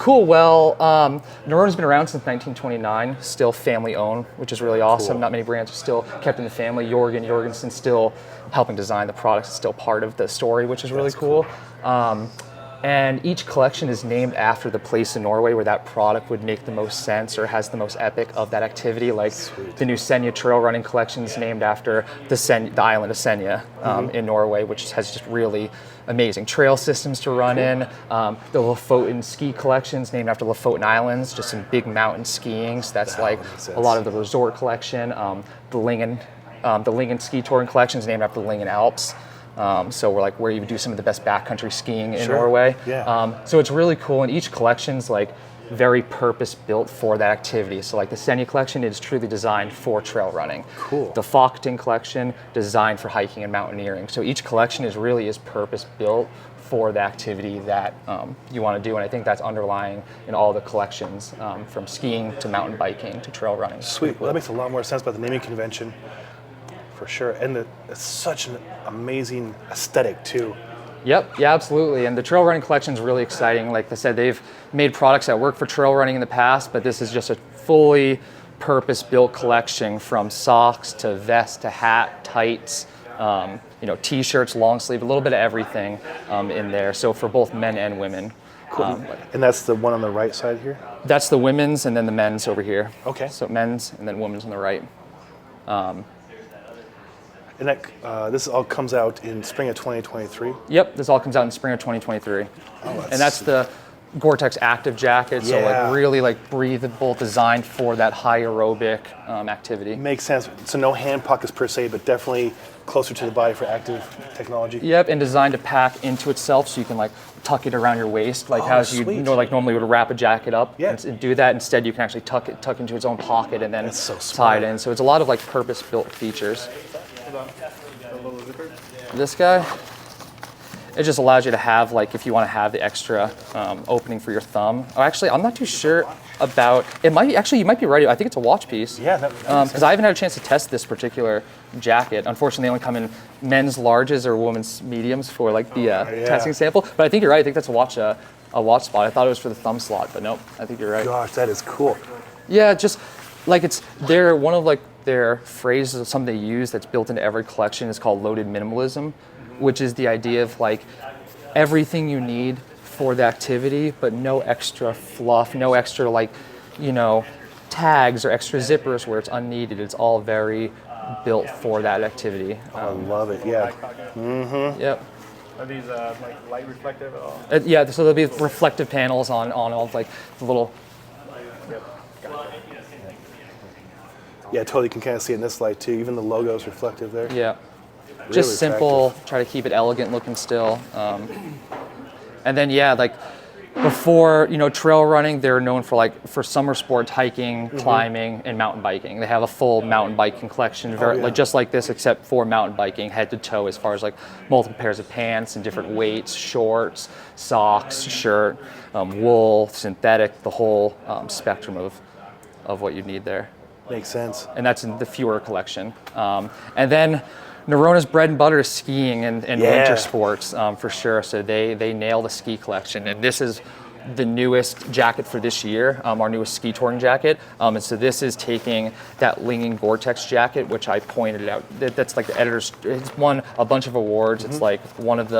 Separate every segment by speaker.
Speaker 1: Cool. Well, Norrona's been around since 1929, still family owned, which is really awesome.
Speaker 2: Cool.
Speaker 1: Not many brands are still kept in the family. Jorgensen's still helping design the products. It's still part of the story, which is really cool. And each collection is named after the place in Norway where that product would make the most sense or has the most epic of that activity. Like the new Senja trail running collection is named after the island of Senja in Norway, which has just really amazing trail systems to run in. The Lofoten ski collections named after Lofoten Islands, just some big mountain skiing. So that's like a lot of the resort collection. The Lingen ski touring collection is named after the Lingen Alps. So we're like where you do some of the best backcountry skiing in Norway.
Speaker 2: Yeah.
Speaker 1: So it's really cool, and each collection's like very purpose built for that activity. So like the Senja collection is truly designed for trail running.
Speaker 2: Cool.
Speaker 1: The Folketing collection designed for hiking and mountaineering. So each collection is purpose built for the activity that you want to do, and I think that's underlying in all the collections, from skiing to mountain biking to trail running.
Speaker 2: Sweet. Well, that makes a lot more sense about the naming convention. For sure, and it's such an amazing aesthetic too.
Speaker 1: Yep, yeah, absolutely. And the trail running collection is really exciting. Like I said, they've made products that work for trail running in the past, but this is just a fully purpose-built collection, from socks to vest to hat, tights, t-shirts, long sleeve, a little bit of everything in there. So for both men and women.
Speaker 2: Cool. And that's the one on the right side here?
Speaker 1: That's the women's, and then the men's over here.
Speaker 2: Okay.
Speaker 1: So men's and then women's on the right.
Speaker 2: And that this all comes out in spring of 2023?
Speaker 1: Yep, this all comes out in spring of 2023. And that's the Gore-Tex active jacket, so like really like breathable, designed for that high aerobic activity.
Speaker 2: Makes sense. So no hand pockets per se, but definitely closer to the body for active technology.
Speaker 1: Yep, and designed to pack into itself, so you can like tuck it around your waist, like how you like normally would wrap a jacket up and do that. Instead, you can actually tuck into its own pocket and then tie it in. So it's a lot of like purpose-built features. This guy, it just allows you to have, like, if you want to have the extra opening for your thumb. Oh, actually, I'm not too sure about, you might be right. I think it's a watch piece.
Speaker 2: Yeah,
Speaker 1: because I haven't had a chance to test this particular jacket. Unfortunately, they only come in men's larges or women's mediums for like the testing sample. But I think you're right. I think that's a watch spot. I thought it was for the thumb slot, but nope. I think you're right.
Speaker 2: Gosh, that is cool.
Speaker 1: Yeah, just like one of like their phrases of something they use that's built into every collection is called loaded minimalism, which is the idea of like everything you need for the activity, but no extra fluff, no extra like, tags or extra zippers where it's unneeded. It's all very built for that activity.
Speaker 2: I love it, yeah.
Speaker 1: Yep.
Speaker 3: Are these like light reflective at all?
Speaker 1: Yeah, so there'll be reflective panels on all of like the little.
Speaker 2: Yeah, totally. You can kind of see it in this light too. Even the logo's reflective there.
Speaker 1: Yeah.
Speaker 2: Really
Speaker 1: just simple,
Speaker 2: attractive.
Speaker 1: try to keep it elegant looking still. And then, like before, trail running, they're known for summer sports, hiking, climbing, and mountain biking. They have a full mountain biking collection, like just like this, except for mountain biking, head to toe, as far as like multiple pairs of pants and different weights, shorts, socks, shirt, wool, synthetic, the whole spectrum of what you need there.
Speaker 2: Makes sense.
Speaker 1: And that's in the Fewer collection. And then Norrona's bread and butter is skiing and winter sports, for sure. So they nail the ski collection. And this is the newest jacket for this year, our newest ski touring jacket. And so this is taking that Lingen Gore-Tex jacket, which I pointed out. That's like the editor's, it's won a bunch of awards. It's like one of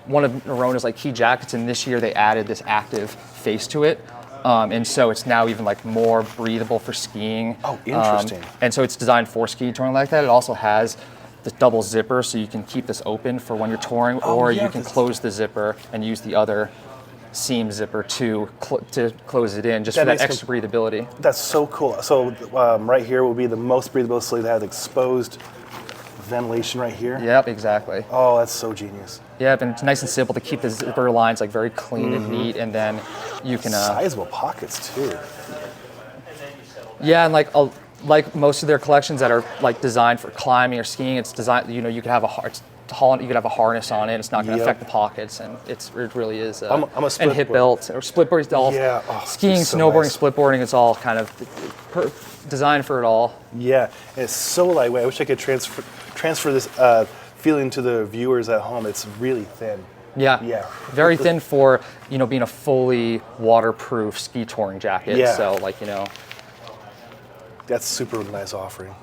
Speaker 1: Norrona's like key jackets. And this year they added this active face to it. And so it's now even like more breathable for skiing.
Speaker 2: Oh, interesting.
Speaker 1: And so it's designed for ski touring like that. It also has the double zipper, so you can keep this open for when you're touring, or you can close the zipper and use the other seam zipper to close it in, just for that extra breathability.
Speaker 2: That's so cool. So right here will be the most breathable, so they have exposed ventilation right here.
Speaker 1: Yep, exactly.
Speaker 2: Oh, that's so genius.
Speaker 1: Yep, and it's nice and simple to keep the zipper lines like very clean and neat, and then you can
Speaker 2: sizable pockets too.
Speaker 1: Yeah, and like most of their collections that are like designed for climbing or skiing, it's designed. You could have a harness on it. It's not going to affect the pockets, and it really is.
Speaker 2: I'm a split
Speaker 1: and hip belts or split boards. Skiing,
Speaker 2: so
Speaker 1: snowboarding,
Speaker 2: nice.
Speaker 1: split boarding. It's all kind of designed for it all.
Speaker 2: Yeah, and it's so lightweight. I wish I could transfer this feeling to the viewers at home. It's really thin.
Speaker 1: Yeah.
Speaker 2: Yeah.
Speaker 1: Very thin for, being a fully waterproof ski touring jacket.
Speaker 2: Yeah.
Speaker 1: So
Speaker 2: That's super nice offering.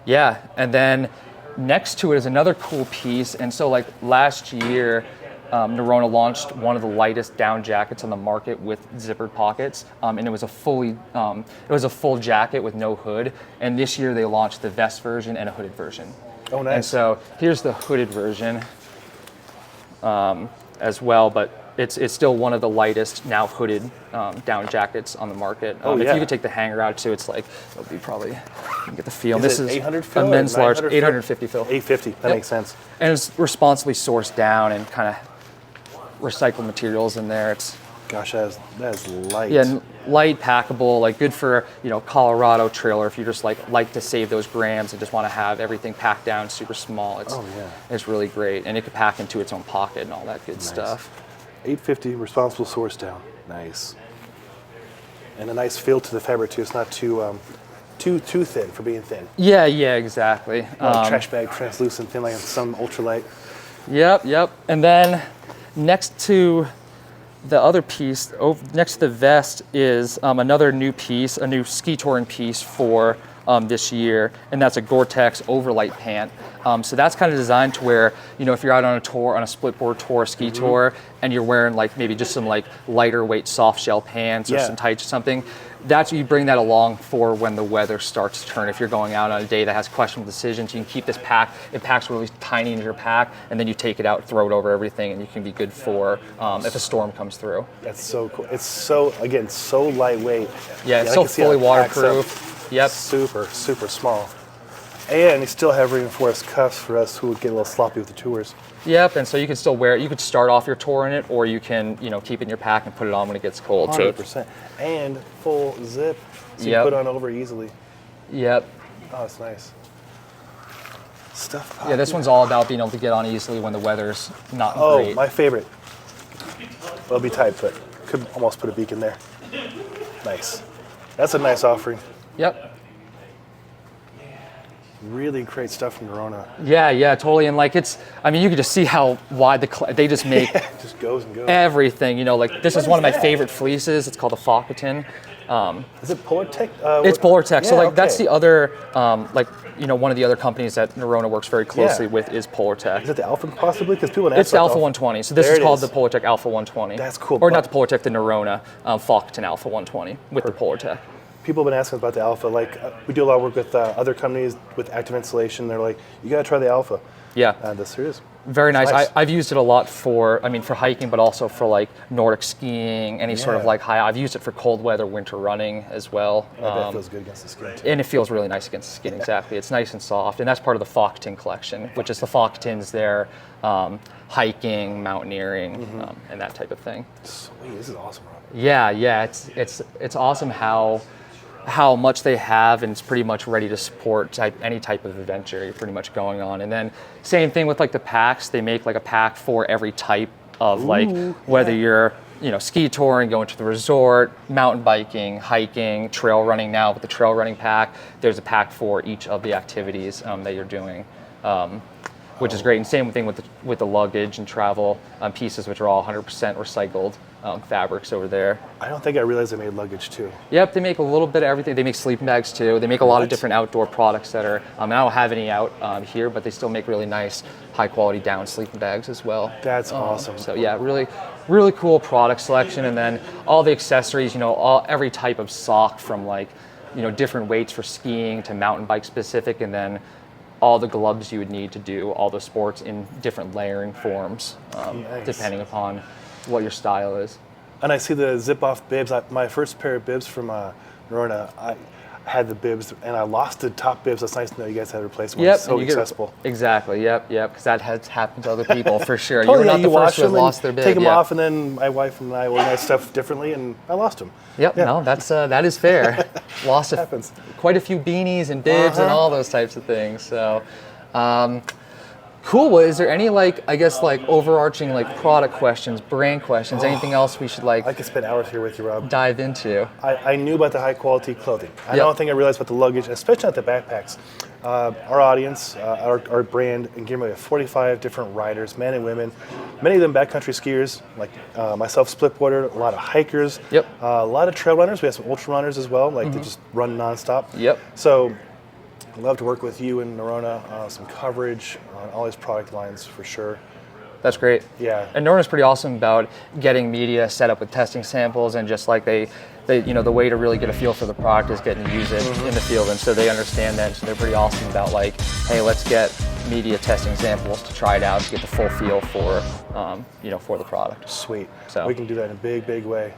Speaker 1: yeah. And then next to it is another cool piece. And so last year, Norrona launched one of the lightest down jackets on the market with zippered pockets, and it was a full jacket with no hood. And this year they launched the vest version and a hooded version.
Speaker 2: Oh, nice.
Speaker 1: And so here's the hooded version as well, but it's still one of the lightest now hooded down jackets on the market. If you could take the hanger out too, it's it'll be probably, you can get the feel.
Speaker 2: This
Speaker 1: is
Speaker 2: 800 fill
Speaker 1: a
Speaker 2: or
Speaker 1: men's large,
Speaker 2: 900 fill?
Speaker 1: 850 fill.
Speaker 2: 850. That makes sense.
Speaker 1: And it's responsibly sourced down and kind of recycled materials in there. It's
Speaker 2: Gosh, that is light.
Speaker 1: yeah, light, packable, good for Colorado trailer if you just like to save those grams and just want to have everything packed down super small. It's really great, and it could pack into its own pocket and all that good stuff.
Speaker 2: 850 responsible source down. Nice. And a nice feel to the fabric too. It's not too thin for being thin.
Speaker 1: Yeah, exactly.
Speaker 2: Trash bag, translucent, thin, like some ultralight.
Speaker 1: Yep. And then next to the other piece, next to the vest, is another new piece, a new ski touring piece for this year, and that's a Gore-Tex Overlight pant. So that's kind of designed to where, if you're out on a tour, on a split board tour, ski tour, and you're wearing maybe just some lighter weight soft shell pants or some tights or something, you bring that along for when the weather starts to turn. If you're going out on a day that has questionable decisions, you can keep this pack. It packs really tiny into your pack, and then you take it out, throw it over everything, and you can be good for if a storm comes through.
Speaker 2: That's so cool. It's so lightweight.
Speaker 1: Yeah, it's
Speaker 2: I
Speaker 1: so
Speaker 2: can see how
Speaker 1: fully
Speaker 2: it packs up.
Speaker 1: waterproof. Yep.
Speaker 2: Super small. And you still have reinforced cuffs for us who would get a little sloppy with the tours.
Speaker 1: Yep, and so you can still wear it. You could start off your tour in it, or you can, keep it in your pack and put it on when it gets cold.
Speaker 2: 100%. And full zip, so you put on over easily.
Speaker 1: Yep.
Speaker 2: Oh, it's nice. Stuff.
Speaker 1: Yeah, this one's all about being able to get on easily when the weather's not great.
Speaker 2: Oh, my favorite. Well, it'll be tight, but could almost put a beacon there. Nice. That's a nice offering.
Speaker 1: Yep.
Speaker 2: Really great stuff from Norrona.
Speaker 1: Yeah, totally. And you can just see how wide they just make
Speaker 2: It just goes and goes.
Speaker 1: everything. This is one of my favorite fleeces. It's called a Focketon.
Speaker 2: Is it Polartec?
Speaker 1: It's Polartec. So
Speaker 2: okay.
Speaker 1: that's the other, one of the other companies that Norrona works very closely with is Polartec.
Speaker 2: Is it the Alpha possibly? Because people ask
Speaker 1: It's the Alpha 120. So this is called the Polartec Alpha 120.
Speaker 2: That's cool.
Speaker 1: Or not the Polartec, the Norrona Focketon Alpha 120 with the Polartec.
Speaker 2: People have been asking about the Alpha. We do a lot of work with other companies with active insulation. They're like, you got to try the Alpha.
Speaker 1: Yeah.
Speaker 2: This is.
Speaker 1: Very nice. I've used it a lot for hiking, but also for Nordic skiing, any sort of high. I've used it for cold weather, winter running as well.
Speaker 2: I bet it feels good against the skin too.
Speaker 1: And it feels really nice against the skin, exactly. It's nice and soft, and that's part of the Focketon collection, which is the Focketons there, hiking, mountaineering, and that type of thing.
Speaker 2: Sweet, this is awesome, Rob.
Speaker 1: Yeah. It's awesome how much they have, and it's pretty much ready to support any type of adventure you're pretty much going on. And then same thing with the packs. They make a pack for every type of whether you're ski touring, going to the resort, mountain biking, hiking, trail running. Now with the trail running pack, there's a pack for each of the activities that you're doing, which is great. And same thing with the luggage and travel pieces, which are all 100% recycled fabrics over there.
Speaker 2: I don't think I realized they made luggage too.
Speaker 1: Yep, they make a little bit of everything. They make sleeping bags too. They make a lot of different outdoor products that are, I don't have any out here, but they still make really nice, high quality down sleeping bags as well.
Speaker 2: That's awesome.
Speaker 1: So yeah, really cool product selection. And then all the accessories, every type of sock from different weights for skiing to mountain bike specific, and then all the gloves you would need to do all the sports in different layering forms, depending upon what your style is.
Speaker 2: And I see the zip-off bibs. My first pair of bibs from Norrona, I had the bibs, and I lost the top bibs. That's nice to know you guys had replaced ones.
Speaker 1: Yep,
Speaker 2: So accessible.
Speaker 1: Exactly, yep, because that has happened to other people for sure.
Speaker 2: Totally,
Speaker 1: You were not the first who had lost their bib.
Speaker 2: Take them off, and then my wife and I organized stuff differently, and I lost them.
Speaker 1: Yep, no, that is fair. Lost quite a few beanies and bibs and all those types of things. So, cool. Well, is there any overarching product questions, brand questions, anything else we should
Speaker 2: I could spend hours here with you, Rob.
Speaker 1: dive into?
Speaker 2: I knew about the high quality clothing. I don't think I realized about the luggage, especially not the backpacks. our audience, our brand, Engearment, we have 45 different riders, men and women, many of them backcountry skiers, like myself, splitboarder, a lot of hikers,
Speaker 1: Yep.
Speaker 2: A lot of trail runners. We have some ultra runners as well, like they just run nonstop.
Speaker 1: Yep.
Speaker 2: So I'd love to work with you and Norrona, some coverage on all these product lines for sure.
Speaker 1: That's great.
Speaker 2: Yeah.
Speaker 1: And Norrona's pretty awesome about getting media set up with testing samples, and just like they the way to really get a feel for the product is getting to use it in the field, and so they understand that. So they're pretty awesome about like, hey, let's get media testing samples to try it out to get the full feel for for the product.
Speaker 2: Sweet.
Speaker 1: So
Speaker 2: we can do that in a big way.